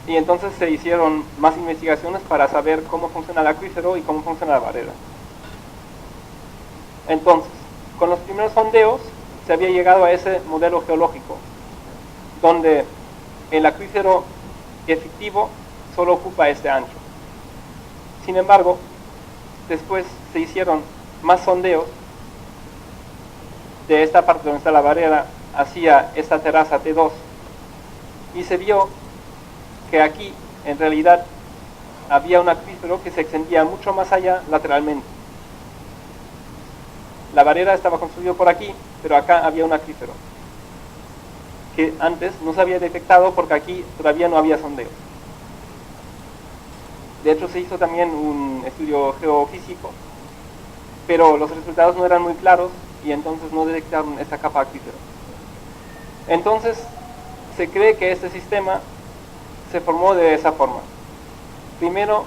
Y entonces se hicieron más investigaciones para saber cómo funciona el acuífero y cómo funciona la barrera. Entonces, con los primeros sondeos se había llegado a ese modelo geológico, donde el acuífero efectivo solo ocupa este ancho. Sin embargo, después se hicieron más sondeos de esta parte donde está la barrera hacia esta terraza T2 y se vio que aquí en realidad había un acuífero que se extendía mucho más allá lateralmente. La barrera estaba construida por aquí, pero acá había un acuífero que antes no se había detectado porque aquí todavía no había sondeos. De hecho, se hizo también un estudio geofísico, pero los resultados no eran muy claros y entonces no detectaron esta capa acuífero. Entonces, se cree que este sistema se formó de esa forma. Primero,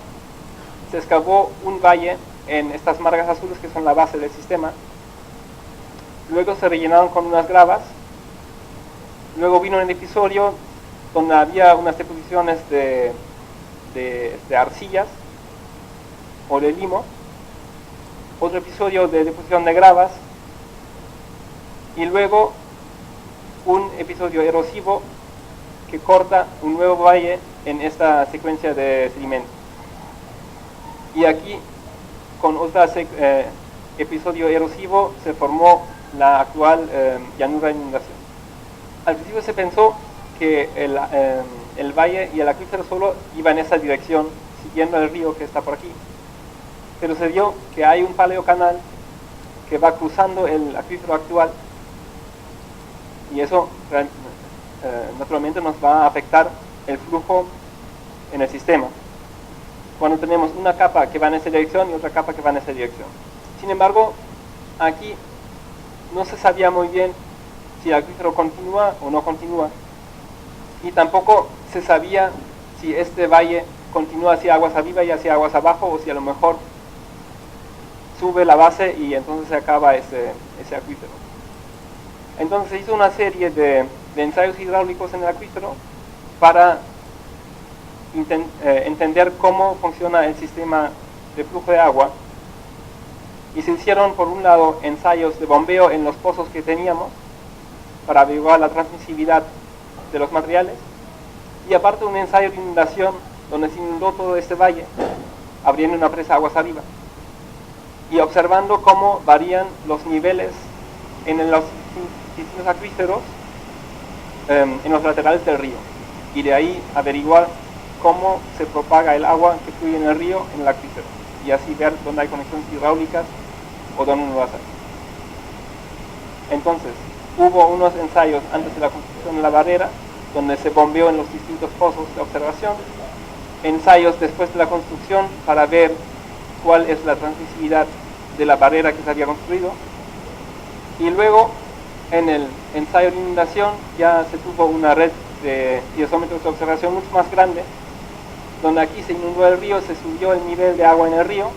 se excavó un valle en estas margas azules que son la base del sistema. Luego se rellenaron con unas gravas. Luego vino un episodio donde había unas deposiciones de arcillas o de limo. Otro episodio de deposición de gravas. Y luego un episodio erosivo que corta un nuevo valle en esta secuencia de sedimentos. Y aquí, con otro episodio erosivo, se formó la actual llanura de inundación. Al principio se pensó que el valle y el acuífero solo iban en esa dirección, siguiendo el río que está por aquí. Pero se vio que hay un paleocanal que va cruzando el acuífero actual y eso naturalmente nos va a afectar el flujo en el sistema cuando tenemos una capa que va en esa dirección y otra capa que va en esa dirección. Sin embargo, aquí no se sabía muy bien si el acuífero continúa o no continúa y tampoco se sabía si este valle continúa hacia aguas arriba y hacia aguas abajo o si a lo mejor sube la base y entonces se acaba ese acuífero. Entonces se hizo una serie de ensayos hidráulicos en el acuífero para entender cómo funciona el sistema de flujo de agua y se hicieron por un lado ensayos de bombeo en los pozos que teníamos para averiguar la transmisibilidad de los materiales y aparte un ensayo de inundación donde se inundó todo este valle abriendo una presa aguas arriba y observando cómo varían los niveles en los distintos acuíferos en los laterales del río y de ahí averiguar cómo se propaga el agua que fluye en el río en el acuífero y así ver dónde hay conexiones hidráulicas o dónde no las hay. Entonces, hubo unos ensayos antes de la construcción de la barrera donde se bombeó en los distintos pozos de observación, ensayos después de la construcción para ver cuál es la transmisibilidad de la barrera que se había construido y luego en el ensayo de inundación ya se tuvo una red de piezómetros de observación mucho más grande donde aquí se inundó el río, se subió el nivel de agua en el río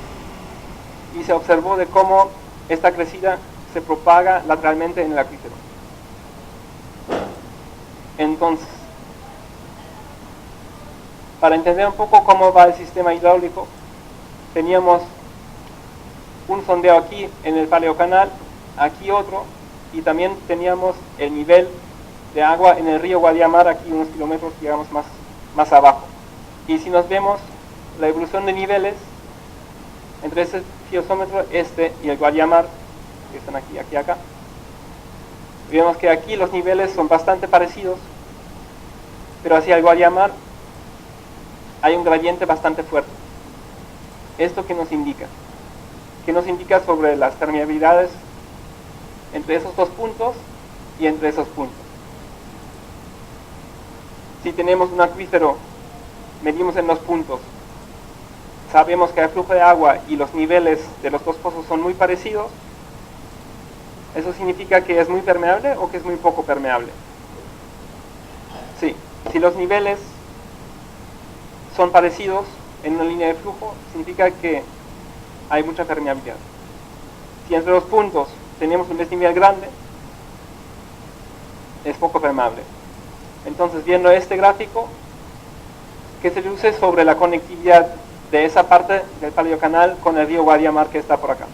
y se observó de cómo esta crecida se propaga lateralmente en el acuífero. Entonces, para entender un poco cómo va el sistema hidráulico, teníamos un sondeo aquí en el paleocanal, aquí otro, y también teníamos el nivel de agua en el río Guadiamar, aquí unos kilómetros, digamos, más abajo. Y si nos vemos la evolución de niveles entre ese piezómetro y el Guadiamar, que están aquí, acá, vemos que aquí los niveles son bastante parecidos, pero hacia el Guadiamar hay un gradiente bastante fuerte. ¿Esto qué nos indica? ¿Qué nos indica sobre las permeabilidades entre esos dos puntos y entre esos puntos? Si tenemos un acuífero, medimos en los puntos, sabemos que hay flujo de agua y los niveles de los dos pozos son muy parecidos, ¿eso significa que es muy permeable o que es muy poco permeable? Sí, si los niveles son parecidos en una línea de flujo, significa que hay mucha permeabilidad. Si entre los puntos tenemos un desnivel grande, es poco permeable. Entonces, viendo este gráfico, que se luce sobre la conectividad de esa parte del paleocanal con el río Guadiamar que está por acá.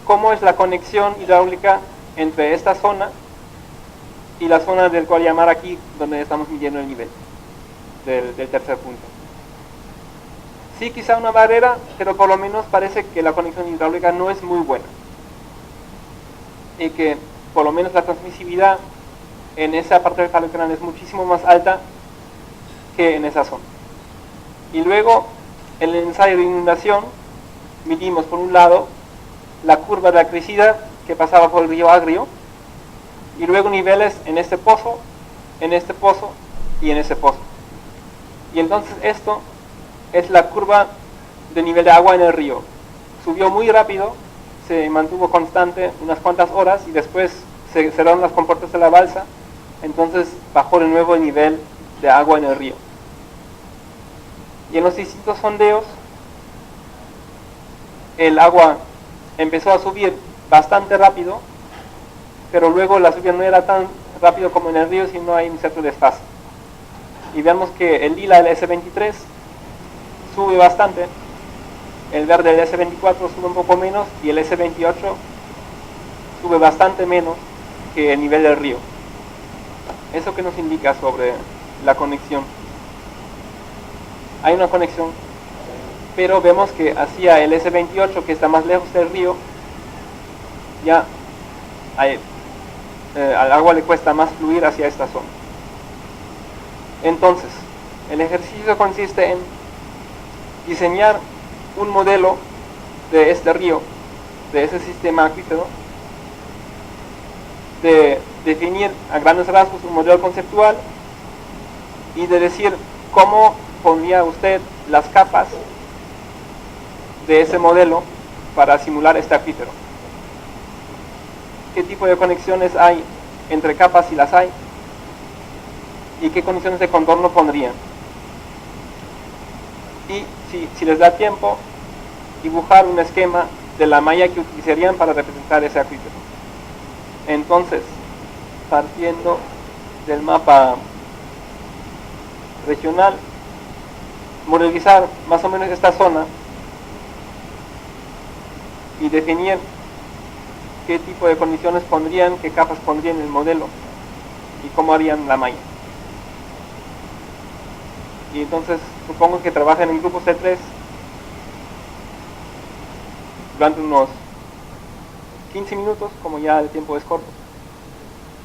¿Cómo es la conexión hidráulica entre esta zona y la zona del Guadiamar aquí, donde estamos midiendo el nivel del tercer punto? Sí, quizá una barrera, pero por lo menos parece que la conexión hidráulica no es muy buena. Y que por lo menos la transmisibilidad en esa parte del paleocanal es muchísimo más alta que en esa zona. Y luego, en el ensayo de inundación, midimos por un lado la curva de la crecida que pasaba por el río Agrio, y luego niveles en este pozo y en ese pozo. Y entonces esto es la curva de nivel de agua en el río. Subió muy rápido, se mantuvo constante unas cuantas horas y después se cerraron las compuertas de la balsa, entonces bajó de nuevo el nivel de agua en el río. Y en los distintos sondeos el agua empezó a subir bastante rápido, pero luego la subida no era tan rápido como en el río, sino hay un cierto desfase. Y vemos que el lila, el S23, sube bastante, el verde, el S24, sube un poco menos, y el S28 sube bastante menos que el nivel del río. ¿Eso qué nos indica sobre la conexión? Hay una conexión, pero vemos que hacia el S28, que está más lejos del río, ya al agua le cuesta más fluir hacia esta zona. Entonces, el ejercicio consiste en diseñar un modelo de este río, de ese sistema acuífero, de definir a grandes rasgos un modelo conceptual y de decir cómo pondría usted las capas de ese modelo para simular este acuífero. ¿Qué tipo de conexiones hay entre capas si las hay? ¿Y qué condiciones de contorno pondrían? Y si les da tiempo, dibujar un esquema de la malla que utilizarían para representar ese acuífero. Entonces, partiendo del mapa regional, modelizar más o menos esta zona y definir qué tipo de condiciones pondrían, qué capas pondrían en el modelo y cómo harían la malla. Y entonces supongo que trabajan en grupos de 3 durante unos 15 minutos, como ya el tiempo es corto.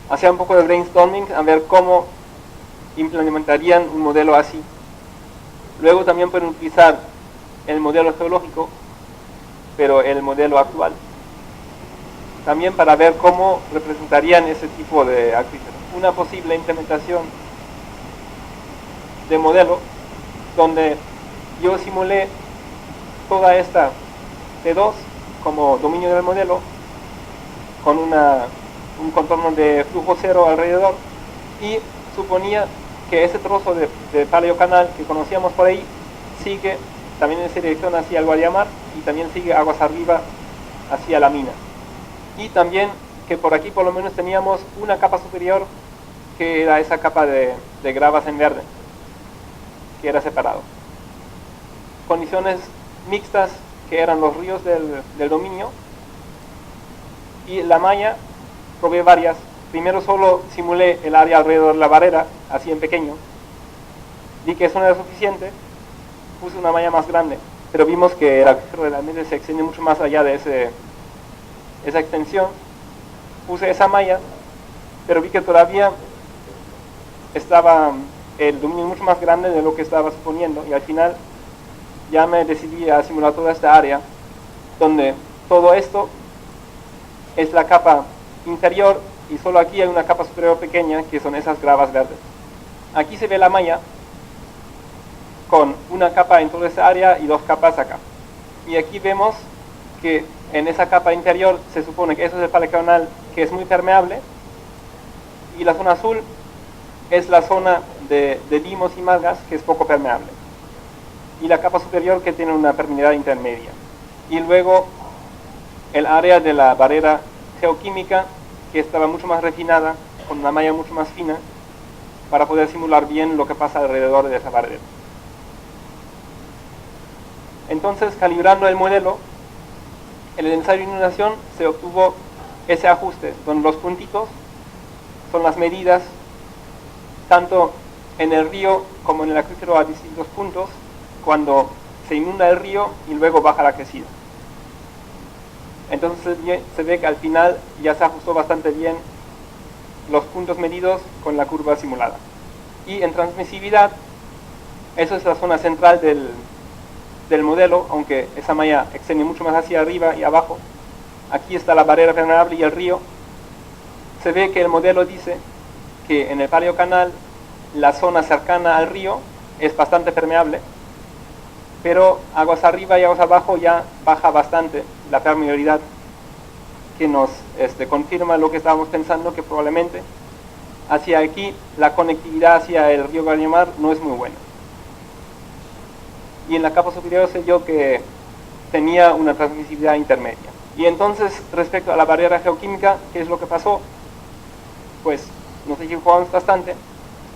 Hacer un poco de brainstorming a ver cómo implementarían un modelo así. Luego también pueden utilizar el modelo geológico, pero el modelo actual, también para ver cómo representarían ese tipo de acuíferos. Una posible implementación de modelo donde yo simulé toda esta T2 como dominio del modelo con un contorno de flujo cero alrededor, y suponía que ese trozo de paleocanal que conocíamos por ahí sigue también en esa dirección hacia el Guadiamar y también sigue aguas arriba hacia la mina, y también que por aquí por lo menos teníamos una capa superior que era esa capa de gravas en verde que era separado. Condiciones mixtas que eran los ríos del dominio, y la malla probé varias. Primero solo simulé el área alrededor de la barrera, así en pequeño, vi que eso no era suficiente, puse una malla más grande, pero vimos que el acuífero realmente se extiende mucho más allá de esa extensión. Puse esa malla, pero vi que todavía estaba el dominio mucho más grande de lo que estaba suponiendo, y al final ya me decidí a simular toda esta área donde todo esto es la capa inferior y solo aquí hay una capa superior pequeña que son esas gravas verdes. Aquí se ve la malla con una capa en toda esa área y dos capas acá, y aquí vemos que en esa capa interior se supone que eso es el paleocanal, que es muy permeable, y la zona azul es la zona de limos y malgas, que es poco permeable, y la capa superior que tiene una permeabilidad intermedia. Y luego el área de la barrera geoquímica, que estaba mucho más refinada, con una malla mucho más fina, para poder simular bien lo que pasa alrededor de esa barrera. Entonces, calibrando el modelo, en el ensayo de inundación se obtuvo ese ajuste, donde los puntitos son las medidas tanto en el río como en el acuífero a distintos puntos cuando se inunda el río y luego baja la crecida. Entonces se ve que al final ya se ajustó bastante bien los puntos medidos con la curva simulada. Y en transmisividad, eso es la zona central del modelo, aunque esa malla extiende mucho más hacia arriba y abajo. Aquí está la barrera permeable y el río. Se ve que el modelo dice que en el paleocanal la zona cercana al río es bastante permeable, pero aguas arriba y aguas abajo ya baja bastante la permeabilidad, que nos confirma lo que estábamos pensando, que probablemente hacia aquí la conectividad hacia el río Guarimar no es muy buena. Y en la capa superior se vio que tenía una transmisibilidad intermedia. Y entonces, respecto a la barrera geoquímica, ¿qué es lo que pasó? Pues nos equivocamos bastante,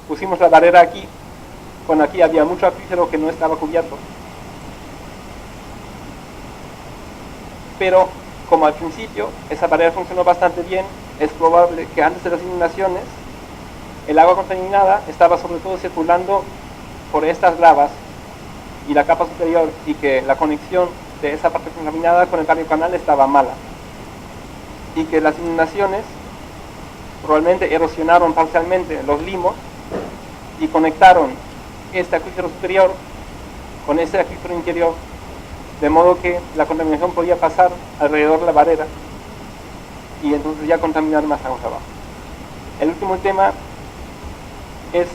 pusimos la barrera aquí, cuando aquí había mucho acuífero que no estaba cubierto. Pero como al principio esa barrera funcionó bastante bien, es probable que antes de las inundaciones el agua contaminada estaba sobre todo circulando por estas lavas y la capa superior, y que la conexión de esa parte contaminada con el paleocanal estaba mala, y que las inundaciones probablemente erosionaron parcialmente los limos y conectaron este acuífero superior con ese acuífero interior, de modo que la contaminación podía pasar alrededor de la barrera y entonces ya contaminar más aguas abajo. El último tema es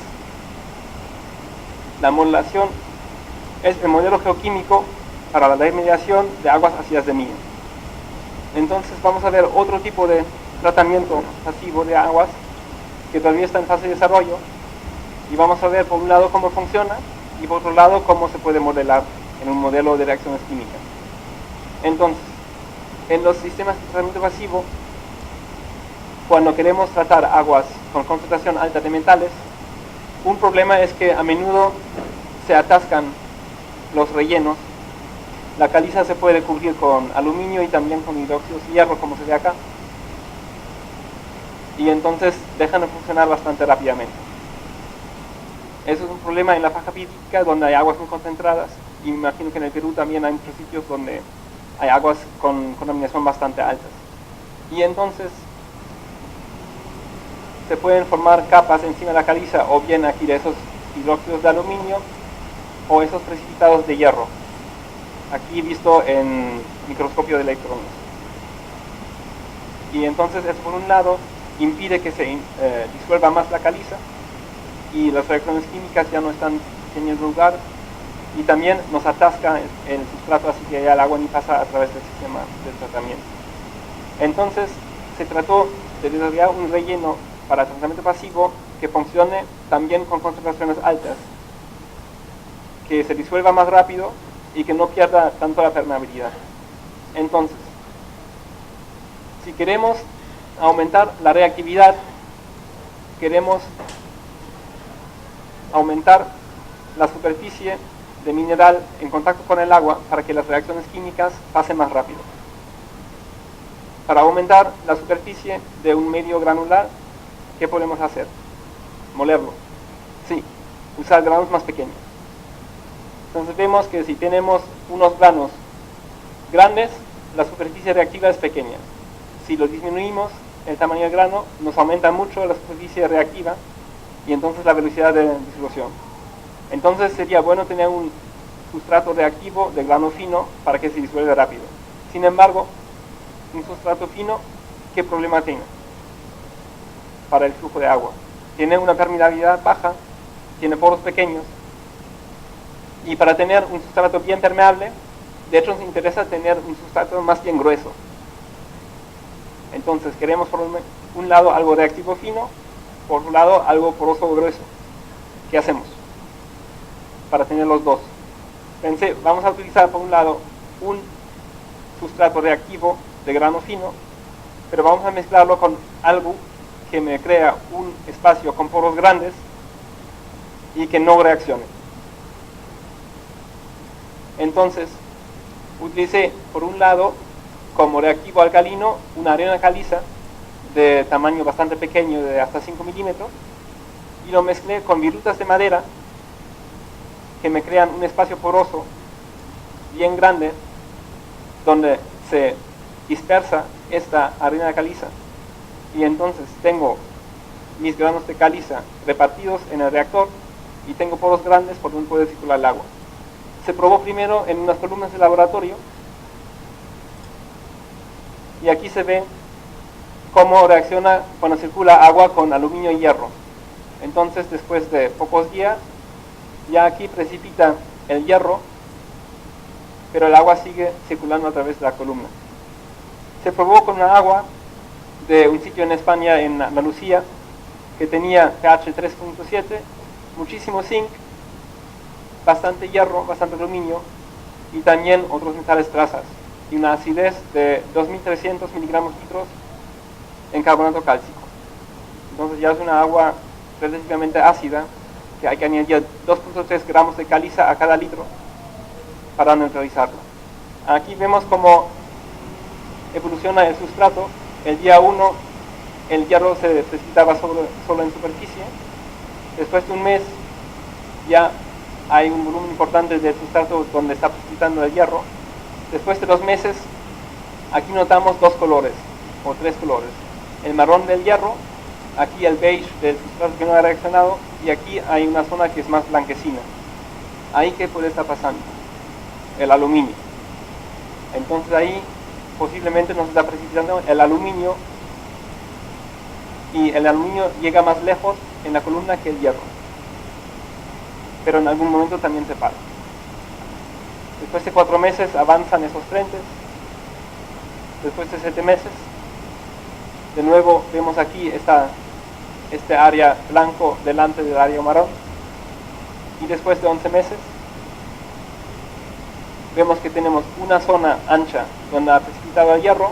la modelación, es el modelo geoquímico para la remediación de aguas ácidas de mina. Entonces vamos a ver otro tipo de tratamiento pasivo de aguas que todavía está en fase de desarrollo, y vamos a ver por un lado cómo funciona y por otro lado cómo se puede modelar en un modelo de reacciones químicas. Entonces, en los sistemas de tratamiento pasivo, cuando queremos tratar aguas con concentración alta de metales, un problema es que a menudo se atascan los rellenos. La caliza se puede cubrir con aluminio y también con hidróxido de hierro, como se ve acá, y entonces dejan de funcionar bastante rápidamente. Eso es un problema en la faja pírica, donde hay aguas muy concentradas, y me imagino que en el Perú también hay muchos sitios donde hay aguas con contaminación bastante altas. Y entonces se pueden formar capas encima de la caliza, o bien aquí de esos hidróxidos de aluminio, o esos precipitados de hierro, aquí visto en microscopio de electrones. Y entonces eso, por un lado, impide que se disuelva más la caliza y las reacciones químicas ya no están teniendo lugar, y también nos atasca el sustrato, así que ya el agua ni pasa a través del sistema de tratamiento. Entonces se trató de desarrollar un relleno para tratamiento pasivo que funcione también con concentraciones altas, que se disuelva más rápido y que no pierda tanto la permeabilidad. Entonces, si queremos aumentar la reactividad, queremos aumentar la superficie de mineral en contacto con el agua para que las reacciones químicas pasen más rápido. Para aumentar la superficie de un medio granular, ¿qué podemos hacer? Molerlo. Sí, usar granos más pequeños. Entonces vemos que si tenemos unos granos grandes, la superficie reactiva es pequeña. Si lo disminuimos, el tamaño del grano, nos aumenta mucho la superficie reactiva y entonces la velocidad de disolución. Entonces sería bueno tener un sustrato reactivo de grano fino para que se disuelva rápido. Sin embargo, un sustrato fino, ¿qué problema tiene para el flujo de agua? Tiene una permeabilidad baja, tiene poros pequeños, y para tener un sustrato bien permeable, de hecho nos interesa tener un sustrato más bien grueso. Entonces queremos por un lado algo reactivo fino, por un lado algo poroso o grueso. ¿Qué hacemos para tener los dos? Pensé, vamos a utilizar por un lado un sustrato reactivo de grano fino, pero vamos a mezclarlo con algo que me crea un espacio con poros grandes y que no reaccione. Entonces, utilicé por un lado como reactivo alcalino una arena caliza de tamaño bastante pequeño, de hasta 5 milímetros, y lo mezclé con virutas de madera que me crean un espacio poroso bien grande donde se dispersa esta arena caliza, y entonces tengo mis granos de caliza repartidos en el reactor y tengo poros grandes por donde puede circular el agua. Se probó primero en unas columnas de laboratorio y aquí se ve cómo reacciona cuando circula agua con aluminio y hierro. Entonces, después de pocos días, ya aquí precipita el hierro, pero el agua sigue circulando a través de la columna. Se probó con una agua de un sitio en España, en Andalucía, que tenía pH 3.7, muchísimo zinc, bastante hierro, bastante aluminio y también otros metales trazas, y una acidez de 2.300 miligramos litros en carbonato cálcico. Entonces ya es una agua relativamente ácida, que hay que añadir 2.3 gramos de caliza a cada litro para neutralizarla. Aquí vemos cómo evoluciona el sustrato. El día 1 el hierro se precipitaba solo en superficie. Después de un mes ya hay un volumen importante del sustrato donde está precipitando el hierro. Después de 2 meses, aquí notamos 2 colores o 3 colores: el marrón del hierro, aquí el beige del sustrato que no ha reaccionado, y aquí hay una zona que es más blanquecina. Ahí, ¿qué puede estar pasando? El aluminio. Entonces ahí posiblemente nos está precipitando el aluminio, y el aluminio llega más lejos en la columna que el hierro, pero en algún momento también se para. Después de 4 meses avanzan esos frentes. Después de 7 meses, de nuevo vemos aquí este área blanco delante del área marrón, y después de 11 meses vemos que tenemos una zona ancha donde ha precipitado el hierro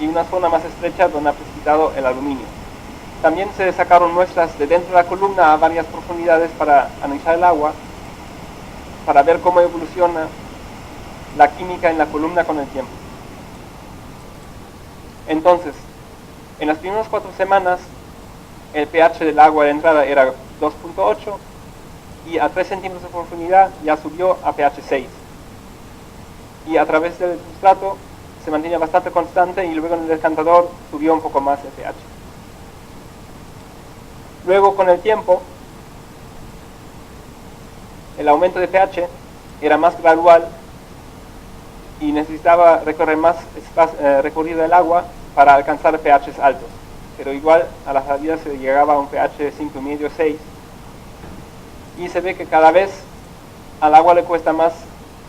y una zona más estrecha donde ha precipitado el aluminio. También se sacaron muestras de dentro de la columna a varias profundidades para analizar el agua, para ver cómo evoluciona la química en la columna con el tiempo. Entonces, en las primeras 4 semanas, el pH del agua de entrada era 2.8, y a 3 centímetros de profundidad ya subió a pH 6. Y a través del sustrato se mantenía bastante constante, y luego en el decantador subió un poco más el pH. Luego, con el tiempo, el aumento de pH era más gradual y necesitaba recorrer más recorrido del agua para alcanzar pHs altos, pero igual a la salida se llegaba a un pH 5,5, 6, y se ve que cada vez al agua le cuesta más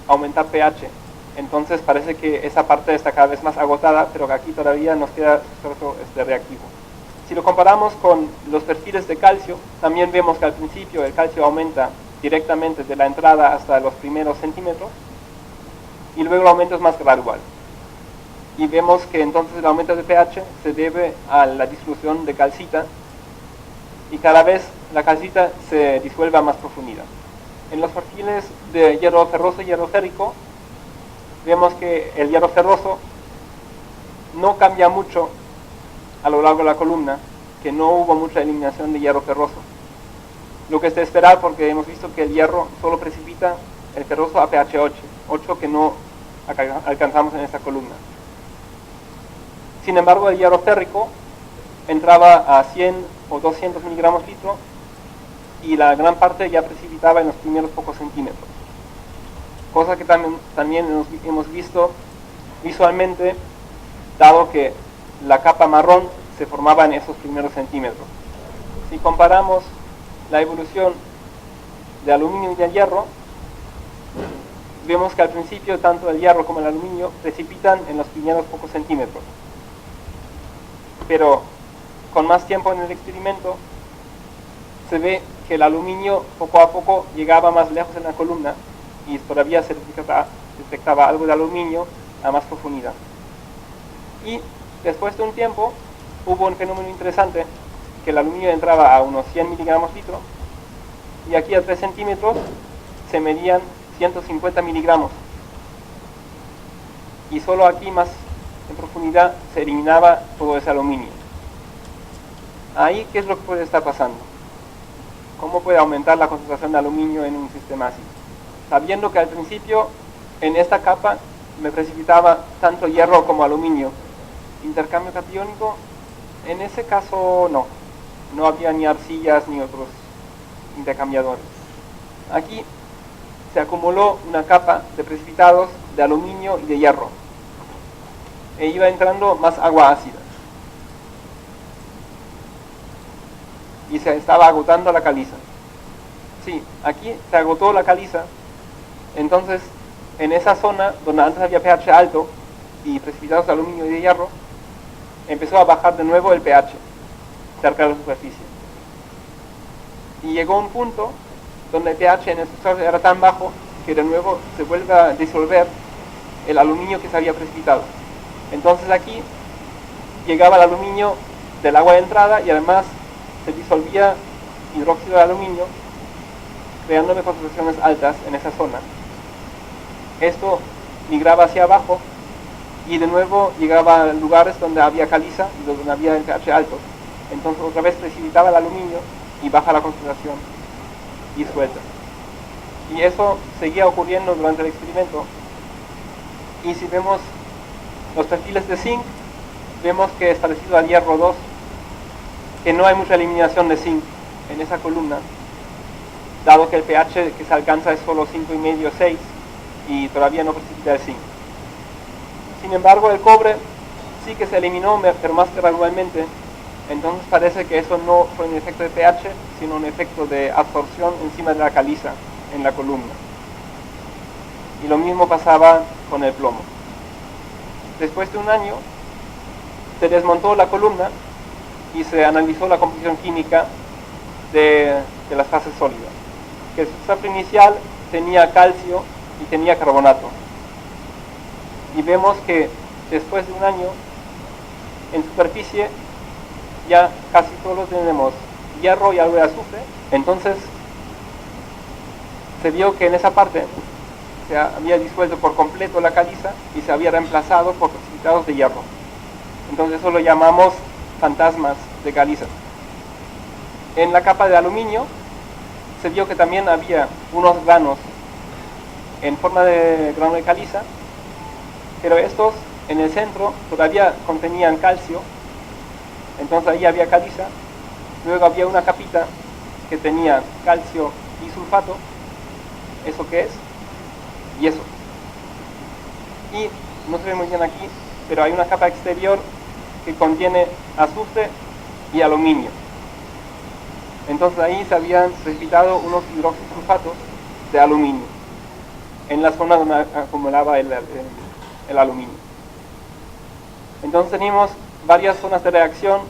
aumentar pH. Entonces parece que esa parte está cada vez más agotada, pero que aquí todavía nos queda sustrato reactivo. Si lo comparamos con los perfiles de calcio, también vemos que al principio el calcio aumenta directamente de la entrada hasta los primeros centímetros, y luego el aumento es más gradual. Y vemos que entonces el aumento de pH se debe a la disolución de calcita, y cada vez la calcita se disuelve a más profundidad. En los perfiles de hierro ferroso y hierro férrico, vemos que el hierro ferroso no cambia mucho a lo largo de la columna, que no hubo mucha eliminación de hierro ferroso. Lo que es de esperar, porque hemos visto que el hierro solo precipita el ferroso a pH 8 que no alcanzamos en esta columna. Sin embargo, el hierro férrico entraba a 100 o 200 miligramos litro, y la gran parte ya precipitaba en los primeros pocos centímetros, cosa que también hemos visto visualmente, dado que la capa marrón se formaba en esos primeros centímetros. Si comparamos la evolución de aluminio y del hierro, vemos que al principio tanto el hierro como el aluminio precipitan en los primeros pocos centímetros, pero con más tiempo en el experimento se ve que el aluminio poco a poco llegaba más lejos en la columna, y todavía se detectaba algo de aluminio a más profundidad. Y después de un tiempo hubo un fenómeno interesante, que el aluminio entraba a unos 100 miligramos litro, y aquí a 3 centímetros se medían 150 miligramos. Y solo aquí más en profundidad se eliminaba todo ese aluminio. Ahí, ¿qué es lo que puede estar pasando? ¿Cómo puede aumentar la concentración de aluminio en un sistema así? Sabiendo que al principio en esta capa me precipitaba tanto hierro como aluminio. Intercambio catiónico, en ese caso no había ni arcillas ni otros intercambiadores. Aquí se acumuló una capa de precipitados de aluminio y de hierro, e iba entrando más agua ácida, y se estaba agotando la caliza. Sí, aquí se agotó la caliza. Entonces en esa zona donde antes había pH alto y precipitados de aluminio y de hierro, empezó a bajar de nuevo el pH cerca de la superficie, y llegó a un punto donde el pH en el sustrato era tan bajo que de nuevo se vuelve a disolver el aluminio que se había precipitado. Entonces aquí llegaba el aluminio del agua de entrada y además se disolvía hidróxido de aluminio, creándome concentraciones altas en esa zona. Esto migraba hacia abajo y de nuevo llegaba a lugares donde había caliza y donde había el pH alto. Entonces otra vez precipitaba el aluminio y baja la concentración disuelta. Y eso seguía ocurriendo durante el experimento. Y si vemos los perfiles de zinc, vemos que es parecido al hierro 2, que no hay mucha eliminación de zinc en esa columna, dado que el pH que se alcanza es solo 5,5 o 6 y todavía no precipita el zinc. Sin embargo, el cobre sí que se eliminó, pero más gradualmente. Entonces parece que eso no fue un efecto de pH, sino un efecto de absorción encima de la caliza en la columna. Y lo mismo pasaba con el plomo. Después de un año se desmontó la columna y se analizó la composición química de las fases sólidas. Que el sustrato inicial tenía calcio y tenía carbonato. Y vemos que después de un año en superficie ya casi todos tenemos hierro y algo de azufre. Entonces se vio que en esa parte se había disuelto por completo la caliza y se había reemplazado por precipitados de hierro. Entonces eso lo llamamos fantasmas de caliza. En la capa de aluminio se vio que también había unos granos en forma de grano de caliza, pero estos en el centro todavía contenían calcio. Entonces ahí había caliza. Luego había una capita que tenía calcio y sulfato. ¿Eso qué es? Yeso. Y no se ve muy bien aquí, pero hay una capa exterior que contiene azufre y aluminio. Entonces ahí se habían precipitado unos hidroxisulfatos de aluminio en la zona donde acumulaba el aluminio. Entonces teníamos varias zonas de reacción,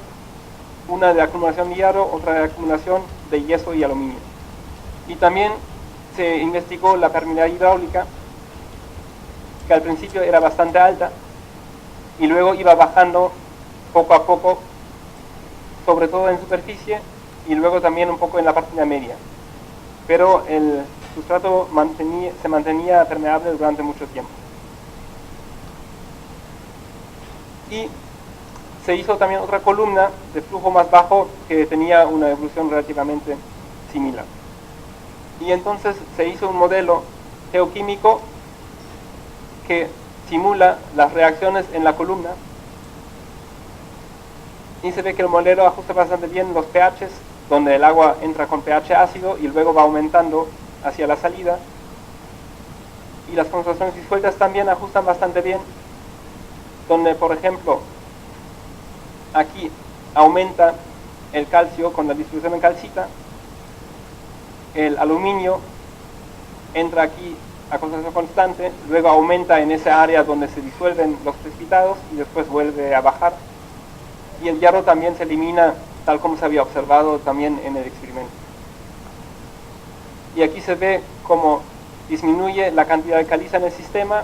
una de acumulación de hierro, otra de acumulación de yeso y aluminio. Y también se investigó la permeabilidad hidráulica, que al principio era bastante alta y luego iba bajando poco a poco, sobre todo en superficie y luego también un poco en la parte media. Pero el sustrato se mantenía permeable durante mucho tiempo. Y se hizo también otra columna de flujo más bajo que tenía una evolución relativamente similar. Y entonces se hizo un modelo geoquímico que simula las reacciones en la columna, y se ve que el modelo ajusta bastante bien los pHs, donde el agua entra con pH ácido y luego va aumentando hacia la salida, y las concentraciones disueltas también ajustan bastante bien, donde por ejemplo aquí aumenta el calcio con la distribución en calcita, el aluminio entra aquí a concentración constante, luego aumenta en esa área donde se disuelven los precipitados y después vuelve a bajar, y el hierro también se elimina tal como se había observado también en el experimento. Y aquí se ve cómo disminuye la cantidad de caliza en el sistema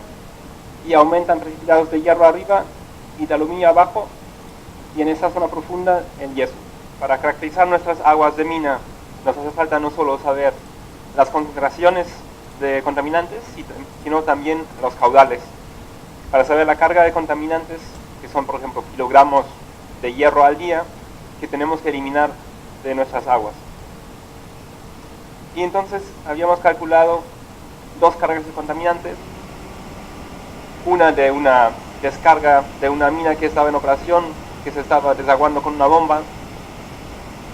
y aumentan precipitados de hierro arriba y de aluminio abajo, y en esa zona profunda el yeso. para caracterizar nuestras aguas de mina nos hace falta no solo saber las concentraciones de contaminantes, sino también los caudales. Para saber la carga de contaminantes, que son por ejemplo kilogramos de hierro al día, que tenemos que eliminar de nuestras aguas. Y entonces habíamos calculado dos cargas de contaminantes, una de una descarga de una mina que estaba en operación, que se estaba desaguando con una bomba,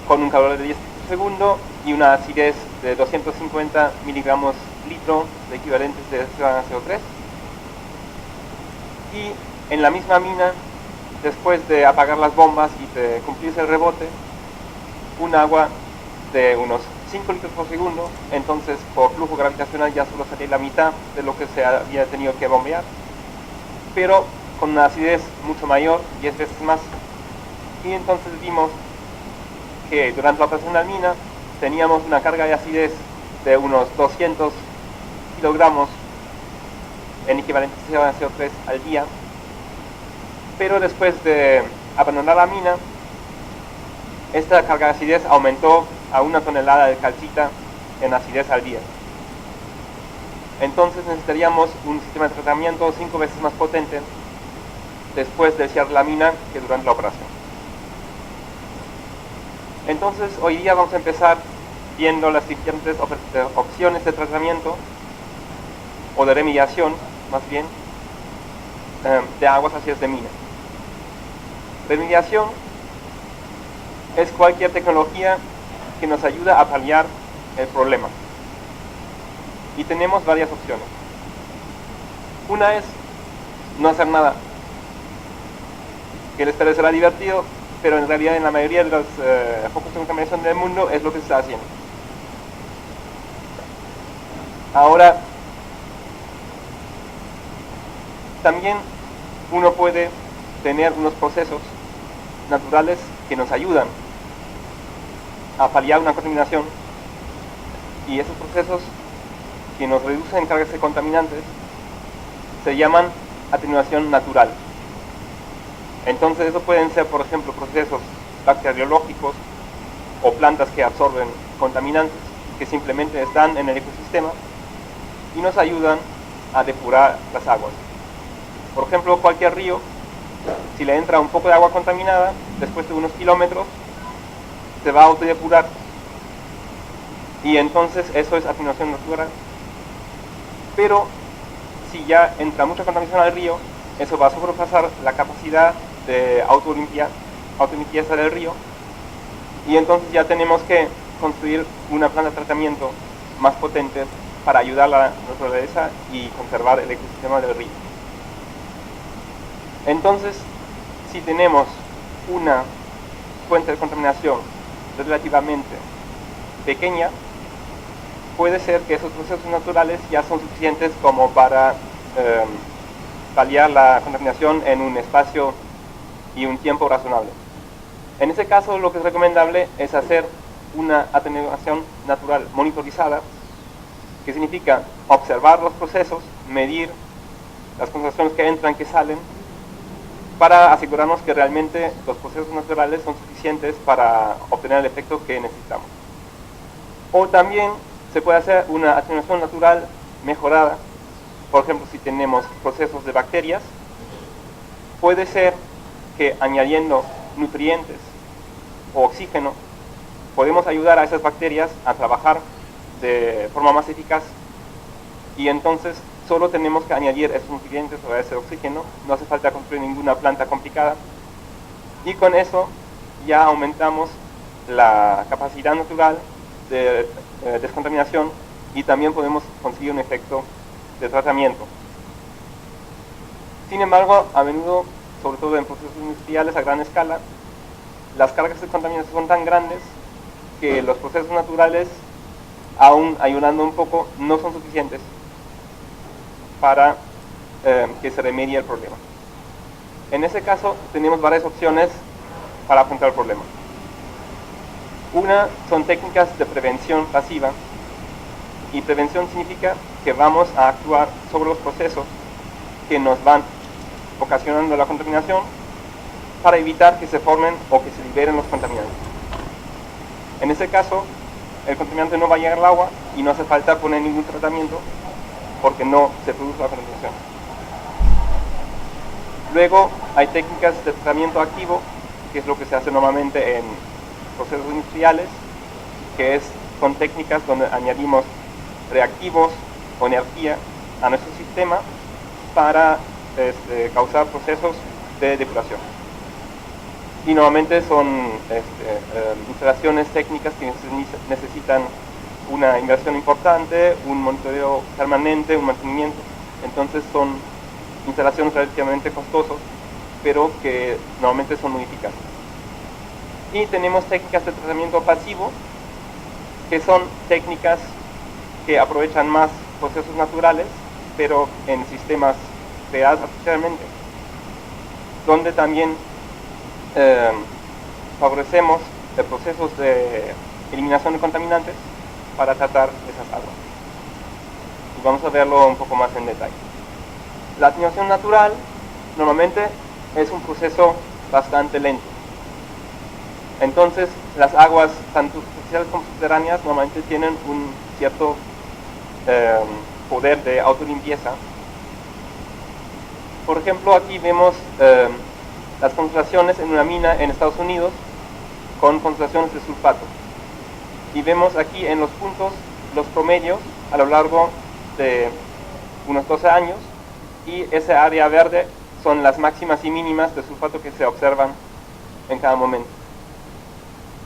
con un calor de 10 por segundo y una acidez de 250 miligramos litro de equivalentes de CO3. Y en la misma mina, después de apagar las bombas y de cumplirse el rebote, un agua de unos 5 litros por segundo, entonces por flujo gravitacional ya solo salía la mitad de lo que se había tenido que bombear, pero con una acidez mucho mayor, 10 veces más. Y entonces vimos que durante la operación de la mina teníamos una carga de acidez de unos 200 kilogramos en equivalente de CO3 al día, pero después de abandonar la mina, esta carga de acidez aumentó a 1 tonelada de calcita en acidez al día. Entonces necesitaríamos un sistema de tratamiento 5 veces más potente después de cierre la mina que durante la operación. Entonces hoy día vamos a empezar viendo las diferentes opciones de tratamiento o de remediación, más bien, de aguas ácidas de mina. Remediación es cualquier tecnología que nos ayuda a paliar el problema. Y tenemos varias opciones. Una es no hacer nada, que les parecerá divertido, pero en realidad en la mayoría de los focos de contaminación del mundo es lo que se está haciendo. Ahora, también uno puede tener unos procesos naturales que nos ayudan a paliar una contaminación, y esos procesos que nos reducen cargas de contaminantes se llaman atenuación natural. Entonces eso pueden ser, por ejemplo, procesos bacteriológicos o plantas que absorben contaminantes que simplemente están en el ecosistema y nos ayudan a depurar las aguas. Por ejemplo, cualquier río, si le entra un poco de agua contaminada, después de unos kilómetros se va a autodepurar, y entonces eso es atenuación natural. Pero si ya entra mucha contaminación al río, eso va a sobrepasar la capacidad de autolimpieza del río, y entonces ya tenemos que construir una planta de tratamiento más potente para ayudar a la naturaleza y conservar el ecosistema del río. Entonces, si tenemos una fuente de contaminación relativamente pequeña, puede ser que esos procesos naturales ya son suficientes como para paliar la contaminación en un espacio y un tiempo razonable. En ese caso, lo que es recomendable es hacer una atenuación natural monitorizada, que significa observar los procesos, medir las concentraciones que entran, que salen, para asegurarnos que realmente los procesos naturales son suficientes para obtener el efecto que necesitamos. O también se puede hacer una atenuación natural mejorada. Por ejemplo, si tenemos procesos de bacterias, puede ser que añadiendo nutrientes o oxígeno podemos ayudar a esas bacterias a trabajar de forma más eficaz, y entonces solo tenemos que añadir esos nutrientes o ese oxígeno, no hace falta construir ninguna planta complicada, y con eso ya aumentamos la capacidad natural de descontaminación, y también podemos conseguir un efecto de tratamiento. Sin embargo, a menudo, sobre todo en procesos industriales a gran escala, las cargas de contaminación son tan grandes que los procesos naturales, aún ayudando un poco, no son suficientes para que se remedie el problema. En ese caso, tenemos varias opciones para afrontar el problema. Una son técnicas de prevención pasiva, y prevención significa que vamos a actuar sobre los procesos que nos van ocasionando la contaminación para evitar que se formen o que se liberen los contaminantes. En ese caso, el contaminante no va a llegar al agua y no hace falta poner ningún tratamiento porque no se produce la contaminación. Luego hay técnicas de tratamiento activo, que es lo que se hace normalmente en procesos industriales, son técnicas donde añadimos reactivos o energía a nuestro sistema para causar procesos de depuración. Y normalmente son instalaciones técnicas que necesitan una inversión importante, un monitoreo permanente, un mantenimiento. Entonces son instalaciones relativamente costosas, pero que normalmente son muy eficaces. Y tenemos técnicas de tratamiento pasivo, que son técnicas que aprovechan más procesos naturales, pero en sistemas creados artificialmente, donde también favorecemos procesos de eliminación de contaminantes para tratar esas aguas. Y vamos a verlo un poco más en detalle. La atenuación natural normalmente es un proceso bastante lento. Entonces, las aguas, tanto superficiales como subterráneas, normalmente tienen un cierto poder de autolimpieza. Por ejemplo, aquí vemos las concentraciones en una mina en Estados Unidos con concentraciones de sulfato. Y vemos aquí en los puntos los promedios a lo largo de unos 12 años, y esa área verde son las máximas y mínimas de sulfato que se observan en cada momento.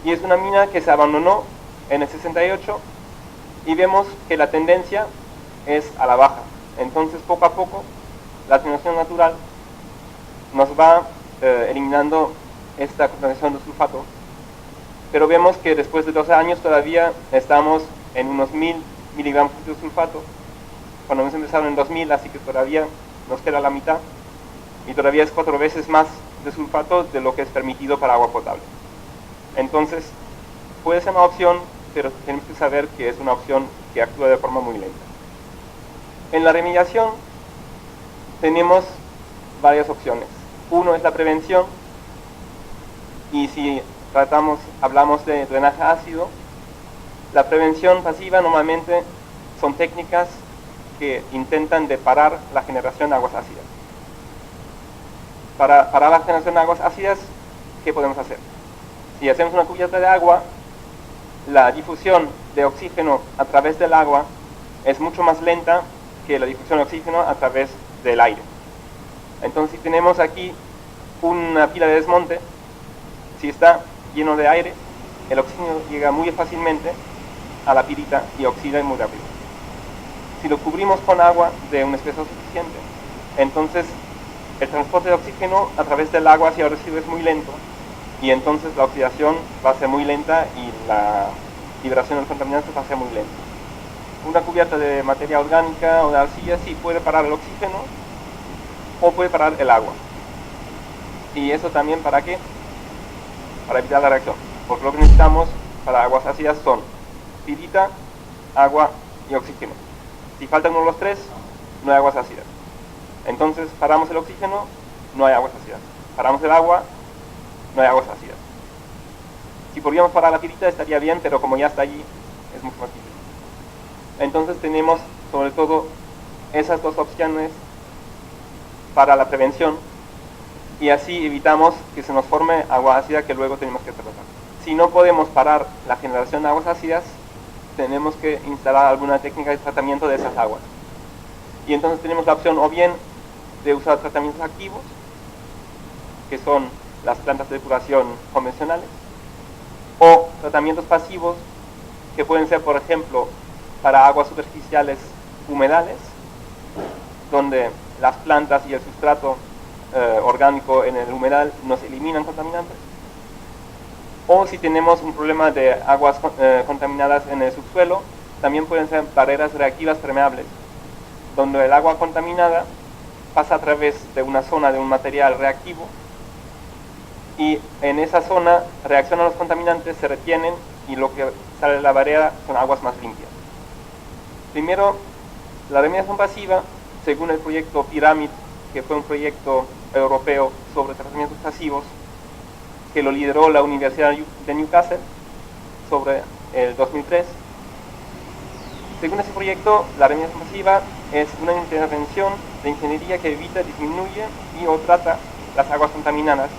Y es una mina que se abandonó en el 68 y vemos que la tendencia es a la baja. Entonces, poco a poco, la atenuación natural nos va eliminando esta contaminación de sulfato, pero vemos que después de 12 años todavía estamos en unos 1000 miligramos de sulfato, cuando hemos empezado en 2000, así que todavía nos queda la mitad, y todavía es 4 veces más de sulfato de lo que es permitido para agua potable. Entonces, puede ser una opción, pero tenemos que saber que es una opción que actúa de forma muy lenta. En la remediación tenemos varias opciones. Uno es la prevención, y si hablamos de drenaje ácido, la prevención pasiva normalmente son técnicas que intentan parar la generación de aguas ácidas. Para parar la generación de aguas ácidas, ¿qué podemos hacer? Si hacemos una cubierta de agua, la difusión de oxígeno a través del agua es mucho más lenta que la difusión de oxígeno a través del aire. Entonces, si tenemos aquí una pila de desmonte, si está lleno de aire, el oxígeno llega muy fácilmente a la pilita y oxida muy rápido. Si lo cubrimos con agua de un espesor suficiente, entonces el transporte de oxígeno a través del agua hacia el residuo es muy lento, y entonces la oxidación va a ser muy lenta y la liberación del contaminante va a ser muy lenta. Una cubierta de materia orgánica o de arcilla sí puede parar el oxígeno o puede parar el agua. ¿Y eso también para qué? Para evitar la reacción. Porque lo que necesitamos para aguas ácidas son pirita, agua y oxígeno. Si faltan uno de los tres, no hay aguas ácidas. Entonces paramos el oxígeno, no hay aguas ácidas. Paramos el agua, no hay aguas ácidas. Si podríamos parar la pirita estaría bien, pero como ya está allí, es mucho más difícil. Entonces tenemos sobre todo esas dos opciones para la prevención, y así evitamos que se nos forme agua ácida que luego tenemos que tratar. Si no podemos parar la generación de aguas ácidas, tenemos que instalar alguna técnica de tratamiento de esas aguas. Y entonces tenemos la opción o bien de usar tratamientos activos, que son las plantas de depuración convencionales, o tratamientos pasivos, que pueden ser, por ejemplo, para aguas superficiales humedales, donde las plantas y el sustrato orgánico en el humedal nos eliminan contaminantes. O si tenemos un problema de aguas contaminadas en el subsuelo, también pueden ser barreras reactivas permeables, donde el agua contaminada pasa a través de una zona de un material reactivo, y en esa zona reaccionan los contaminantes, se retienen, y lo que sale de la barrera son aguas más limpias. Primero, la remediación pasiva, según el proyecto Pyramid, que fue un proyecto europeo sobre tratamientos pasivos, que lo lideró la Universidad de Newcastle, sobre el 2003. Según ese proyecto, la remediación pasiva es una intervención de ingeniería que evita, disminuye y o trata las aguas contaminadas,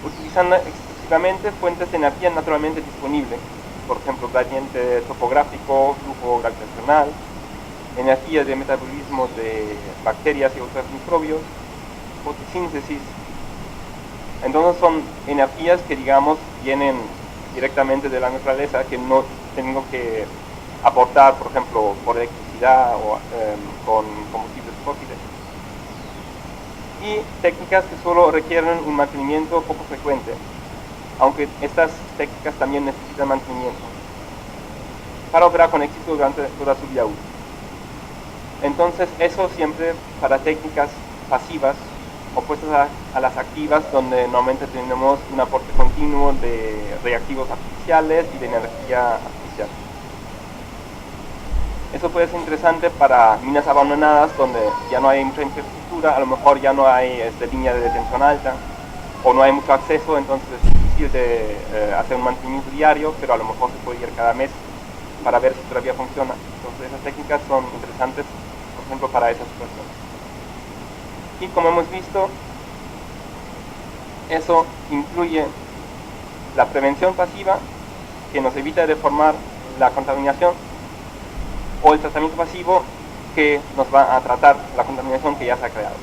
utilizando exclusivamente fuentes de energía naturalmente disponibles, por ejemplo, gradiente topográfico, flujo gravitacional, energía de metabolismo de bacterias y otros microbios, fotosíntesis. Entonces son energías que, digamos, vienen directamente de la naturaleza, que no tengo que aportar, por ejemplo, por electricidad o con combustibles fósiles. Y técnicas que solo requieren un mantenimiento poco frecuente, aunque estas técnicas también necesitan mantenimiento, para operar con éxito durante toda su vida útil. Entonces, eso siempre para técnicas pasivas, opuestas a las activas, donde normalmente tenemos un aporte continuo de reactivos artificiales y de energía artificial. Eso puede ser interesante para minas abandonadas, donde ya no hay mucha infraestructura, a lo mejor ya no hay línea de detención alta, o no hay mucho acceso, entonces es difícil de hacer un mantenimiento diario, pero a lo mejor se puede ir cada mes para ver si todavía funciona. Entonces esas técnicas son interesantes, por ejemplo, para esa situación. Y como hemos visto, eso incluye la prevención pasiva, que nos evita deformar la contaminación, o el tratamiento pasivo, que nos va a tratar la contaminación que ya se ha creado.